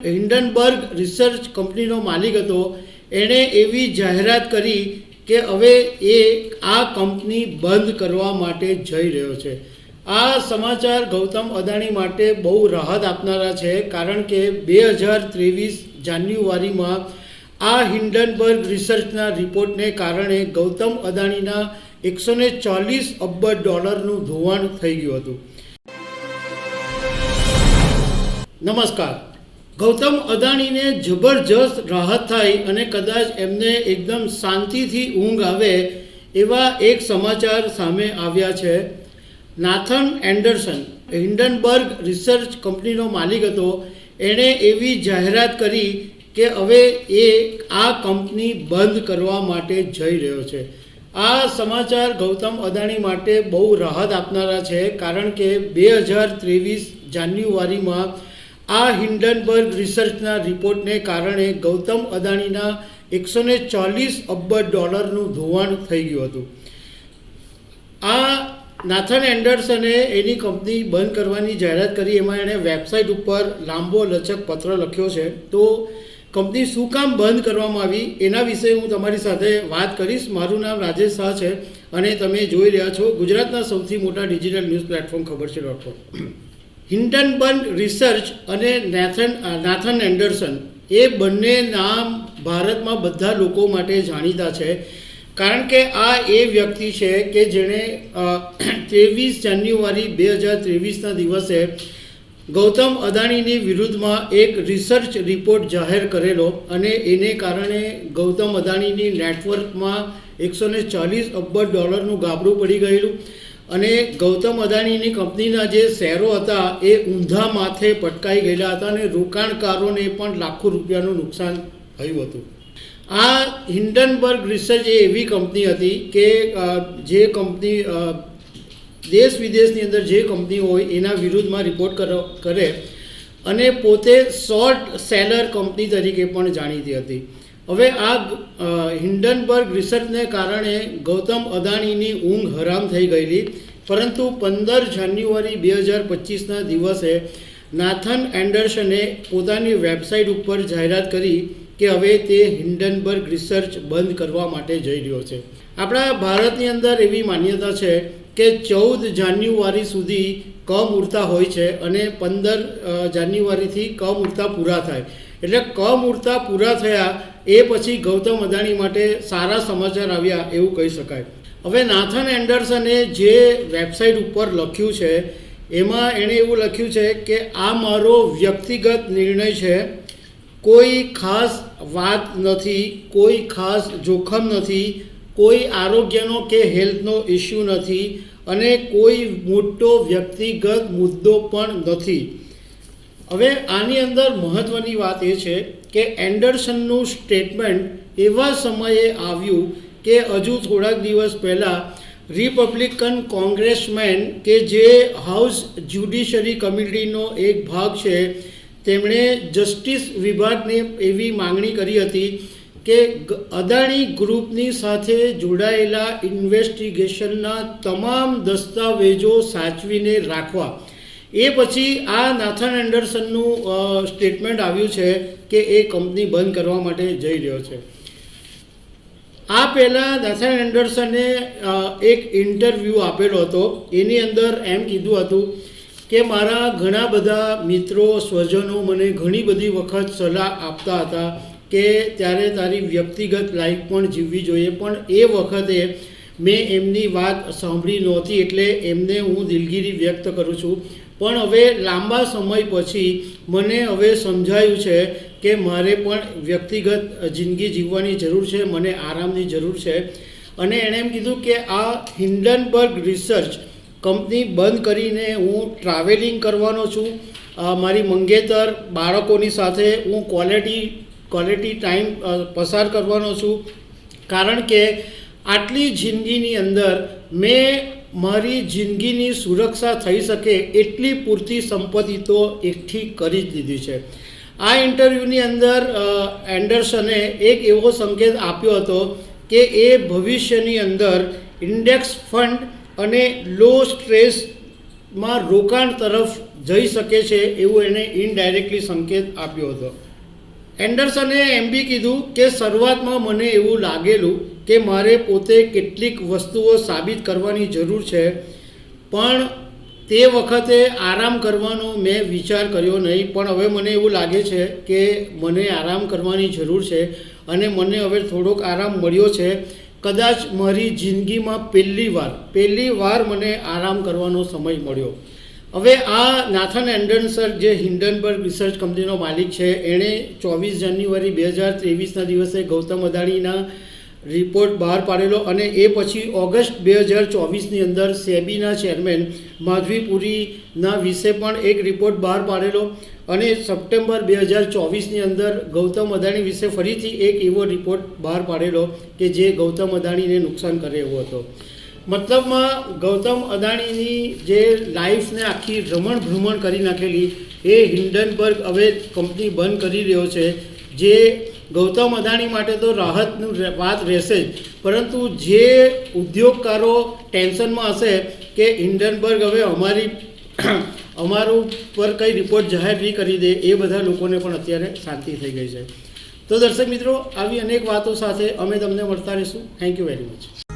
Hindenburg research કંપનીનો માલિક હતો. એણે એવી જાહેરાત કરી કે હવે એ આ કંપની બંધ કરવા માટે જઈ રહ્યો છે. આ સમાચાર ગૌતમ અદાણી માટે બહુ રાહત આપનારા છે, કારણ કે 2023 જાન્યુઆરીમાં આ હિન્ડનબર્ગ રિસર્ચના રિપોર્ટને કારણે ગૌતમ અદાણીના 140 અબજ ડોલરનું ધોવાણ થઈ ગયું હતું. નમસ્કાર. ગૌતમ અદાણીને જબરજસ્ત રાહત થાય અને કદાચ એમને એકદમ શાંતિથી ઊંઘ આવે એવા એક સમાચાર સામે આવ્યા છે. નાથન એન્ડરસન હિન્ડનબર્ગ રિસર્ચ કંપનીનો માલિક હતો. એણે એવી જાહેરાત કરી કે હવે એ આ કંપની બંધ કરવા માટે જઈ રહ્યો છે. આ સમાચાર ગૌતમ અદાણી માટે બહુ રાહત આપનારા છે, કારણ કે 2023 જાન્યુઆરીમાં આ હિન્ડનબર્ગ રિસર્ચના રિપોર્ટને કારણે ગૌતમ અદાણીના 140 અબજ ડોલરનું ધોવાણ થઈ ગયું હતું. આ નાથન એન્ડરસને એની કંપની બંધ કરવાની જાહેરાત કરી. એમાં એણે વેબસાઇટ ઉપર લાંબો લચક પત્ર લખ્યો છે. તો કંપની શું કામ બંધ કરવામાં આવી એના વિશે હું તમારી સાથે વાત કરીશ. મારું નામ રાજેશ શાહ છે અને તમે જોઈ રહ્યા છો ગુજરાતના સૌથી મોટા ડિજિટલ ન્યૂઝ પ્લેટફોર્મ ખબર છે .com. હિન્ડનબર્ગ રિસર્ચ અને નાથન એન્ડરસન એ બંને નામ ભારતમાં બધા લોકો માટે જાણીતા છે, કારણ કે આ એ વ્યક્તિ છે કે જેણે 23 જાન્યુઆરી 2023ના દિવસે ગૌતમ અદાણીની વિરુદ્ધમાં એક રિસર્ચ રિપોર્ટ જાહેર કરેલો અને એને કારણે ગૌતમ અદાણીની નેટવર્કમાં 140 અબજ ડોલરનું ગાબડું પડી ગયેલું અને ગૌતમ અદાણીની કંપનીના જે શેરો હતા એ ઊંધા માથે પટકાઈ ગયેલા હતા અને રોકાણકારોને પણ લાખો રૂપિયાનું નુકસાન થયું હતું. આ હિન્ડનબર્ગ રિસર્ચ એ એવી કંપની હતી કે જે કંપની દેશ વિદેશની અંદર જે કંપની હોય એના વિરુદ્ધમાં રિપોર્ટ કરે અને પોતે શોર્ટ સેલર કંપની તરીકે પણ જાણીતી હતી. હવે આ હિન્ડનબર્ગ રિસર્ચને કારણે ગૌતમ અદાણીની ઊંઘ હરામ થઈ ગયેલી, પરંતુ 15 જાન્યુઆરી 2025ના દિવસે નાથન એન્ડરસને પોતાની વેબસાઇટ ઉપર જાહેરાત કરી કે હવે તે હિન્ડનબર્ગ રિસર્ચ બંધ કરવા માટે જઈ રહ્યો છે. આપણા ભારતની અંદર એવી માન્યતા છે કે 14 જાન્યુઆરી સુધી કમૂર્તા હોય છે અને 15 જાન્યુઆરીથી કમૂર્તા પૂરા થાય. એટલે કમૂર્તા પૂરા થયા એ પછી ગૌતમ અદાણી માટે સારા સમાચાર આવ્યા એવું કહી શકાય. હવે નાથન એન્ડરસને જે વેબસાઇટ ઉપર લખ્યું છે એમાં એણે એવું લખ્યું છે કે આ મારો વ્યક્તિગત નિર્ણય છે, કોઈ ખાસ વાત નથી, કોઈ ખાસ જોખમ નથી, કોઈ આરોગ્યનો કે હેલ્થનો ઇસ્યુ નથી અને કોઈ મોટો વ્યક્તિગત મુદ્દો પણ નથી. હવે આની અંદર મહત્ત્વની વાત એ છે કે એન્ડરસનનું સ્ટેટમેન્ટ એવા સમયે આવ્યું કે હજુ થોડાક દિવસ પહેલાં રિપબ્લિકન કોંગ્રેસમેન કે જે હાઉસ જ્યુડિશરી કમિટીનો એક ભાગ છે, તેમણે જસ્ટિસ વિભાગને એવી માંગણી કરી હતી કે અદાણી ગ્રુપની સાથે જોડાયેલા ઇન્વેસ્ટિગેશનના તમામ દસ્તાવેજો સાચવીને રાખવા. એ પછી આ નાથન એન્ડરસનનું સ્ટેટમેન્ટ આવ્યું છે કે એ કંપની બંધ કરવા માટે જઈ રહ્યો છે. આ પહેલાં નાથન એન્ડરસને એક ઇન્ટરવ્યૂ આપેલો હતો. એની અંદર એમ કીધું હતું કે મારા ઘણા બધા મિત્રો સ્વજનો મને ઘણી બધી વખત સલાહ આપતા હતા કે ત્યારે તારી વ્યક્તિગત લાઈફ પણ જીવવી જોઈએ, પણ એ વખતે મેં એમની વાત સાંભળી નહોતી, એટલે એમને હું દિલગીરી વ્યક્ત કરું છું. પણ હવે લાંબા સમય પછી મને હવે સમજાયું છે કે મારે પણ વ્યક્તિગત જિંદગી જીવવાની જરૂર છે, મને આરામની જરૂર છે. અને એણે એમ કીધું કે આ હિન્ડનબર્ગ રિસર્ચ કંપની બંધ કરીને હું ટ્રાવેલિંગ કરવાનો છું, મારી મંગેતર બાળકોની સાથે હું ક્વોલિટી ટાઈમ પસાર કરવાનો છું, કારણ કે આટલી જિંદગીની અંદર મેં મારી જિંદગીની સુરક્ષા થઈ શકે એટલી પૂરતી સંપત્તિ તો એકઠી કરી જ દીધી છે. આ ઇન્ટરવ્યૂની અંદર એન્ડરસને એક એવો સંકેત આપ્યો હતો કે એ ભવિષ્યની અંદર ઇન્ડેક્સ ફંડ અને લો સ્ટ્રેસમાં રોકાણ તરફ જઈ શકે છે એવું એને ઇનડાયરેક્ટલી સંકેત આપ્યો હતો. એન્ડરસને એમ બી કીધું કે શરૂઆતમાં મને એવું લાગેલું કે મારે પોતે કેટલીક વસ્તુઓ સાબિત કરવાની જરૂર છે, પણ તે વખતે આરામ કરવાનો મેં વિચાર કર્યો નહીં. પણ હવે મને એવું લાગે છે કે મને આરામ કરવાની જરૂર છે અને મને હવે થોડોક આરામ મળ્યો છે. કદાચ મારી જિંદગીમાં પહેલી વાર મને આરામ કરવાનો સમય મળ્યો. હવે આ નાથન એન્ડરસન જે હિન્ડનબર્ગ રિસર્ચ કંપનીનો માલિક છે, એણે 24 જાન્યુઆરી 2023ના દિવસે ગૌતમ અદાણીના રિપોર્ટ બહાર પાડેલો અને એ પછી ઓગસ્ટ 2024ની અંદર સેબીના ચેરમેન માધવી પુરીના વિશે પણ એક રિપોર્ટ બહાર પાડેલો અને સપ્ટેમ્બર 2024ની અંદર ગૌતમ અદાણી વિશે ફરીથી એક એવો રિપોર્ટ બહાર પાડેલો કે જે ગૌતમ અદાણીને નુકસાન કરે એવો હતો. મતલબમાં ગૌતમ અદાણીની જે લાઈફને આખી ભ્રમણ કરી નાખેલી એ હિન્ડનબર્ગ હવે કંપની બંધ કરી રહ્યો છે, જે ગૌતમ અદાણી માટે તો રાહતનું વાત રહેશે જ, પરંતુ જે ઉદ્યોગકારો ટેન્શનમાં હશે કે હિન્ડનબર્ગ હવે અમારું પર કંઈ રિપોર્ટ જાહેર નહીં કરી દે, એ બધા લોકોને પણ અત્યારે શાંતિ થઈ ગઈ છે. તો દર્શક મિત્રો, આવી અનેક વાતો સાથે અમે તમને મળતા રહીશું. Thank you very much.